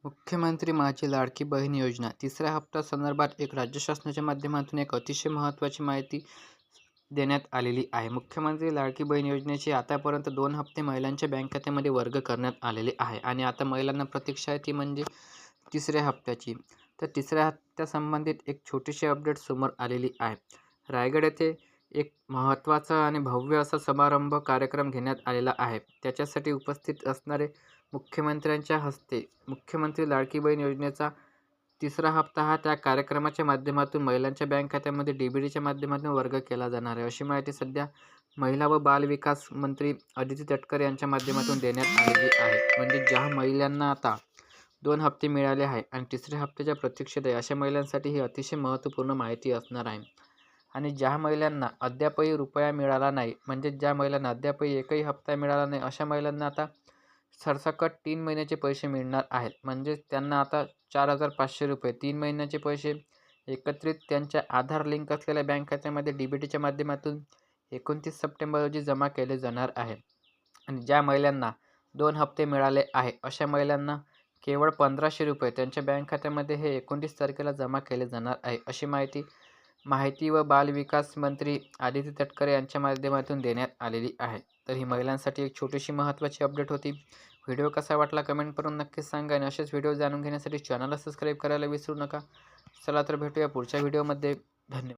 मुख्यमंत्री माझी लाडकी बहीण योजना तिसऱ्या हप्त्या संदर्भात राज्य शासनाच्या माध्यमातून एक अतिशय महत्त्वाची माहिती देण्यात आलेली आहे. मुख्यमंत्री लाडकी बहीण योजनेचे आतापर्यंत 2 हप्ते महिलांच्या बँक खात्यामध्ये वर्ग करण्यात आलेले आहे आणि आता महिलांना प्रतीक्षा आहे ती म्हणजे तिसऱ्या हप्त्याची. तर तिसऱ्या हप्त्यासंबंधित एक छोटीशी अपडेट समोर आलेली आहे. रायगड येथे एक महत्त्वाचा आणि भव्य असा समारंभ कार्यक्रम घेण्यात आलेला आहे. त्याच्यासाठी उपस्थित असणारे मुख्यमंत्र्यांच्या हस्ते मुख्यमंत्री लाडकी बहीण योजनेचा तिसरा हप्ता हा त्या कार्यक्रमाच्या माध्यमातून महिलांच्या बँक खात्यामध्ये DBTच्या माध्यमातून वर्ग केला जाणार आहे, अशी माहिती सध्या महिला व बाल विकास मंत्री अदिती तटकरे यांच्या माध्यमातून देण्यात आलेली आहे. म्हणजे ज्या महिलांना आता 2 हप्ते मिळाले आहे आणि तिसऱ्या हप्त्याच्या प्रतीक्षेत आहे अशा महिलांसाठी ही अतिशय महत्त्वपूर्ण माहिती असणार आहे. आणि ज्या महिलांना अद्यापही रुपया मिळाला नाही, म्हणजे ज्या महिलांना अद्यापही एकही हप्ता मिळाला नाही अशा महिलांना आता सरसकट 3 महिन्याचे पैसे मिळणार आहेत. म्हणजे त्यांना आता 4,500 रुपये 3 महिन्याचे पैसे एकत्रित त्यांच्या आधार लिंक असलेल्या बँक खात्यामध्ये DBTच्या माध्यमातून 29 सप्टेंबर रोजी जमा केले जाणार आहे. आणि ज्या महिलांना 2 हप्ते मिळाले आहे अशा महिलांना केवळ 1,500 रुपये त्यांच्या बँक खात्यामध्ये हे 29 तारखेला जमा केले जाणार आहे, अशी माहिती व बाल विकास मंत्री अदिती तटकरे यांच्या माध्यमातून देण्यात आलेली आहे. तर ही महिलांसाठी एक छोटीशी महत्त्वाची अपडेट होती. व्हिडिओ कसा वाटला कमेंट करून नक्कीच सांगा आणि असेच व्हिडिओ जाणून घेण्यासाठी चॅनलला सबस्क्राईब करायला विसरू नका. चला तर भेटूया पुढच्या व्हिडिओमध्ये. धन्यवाद.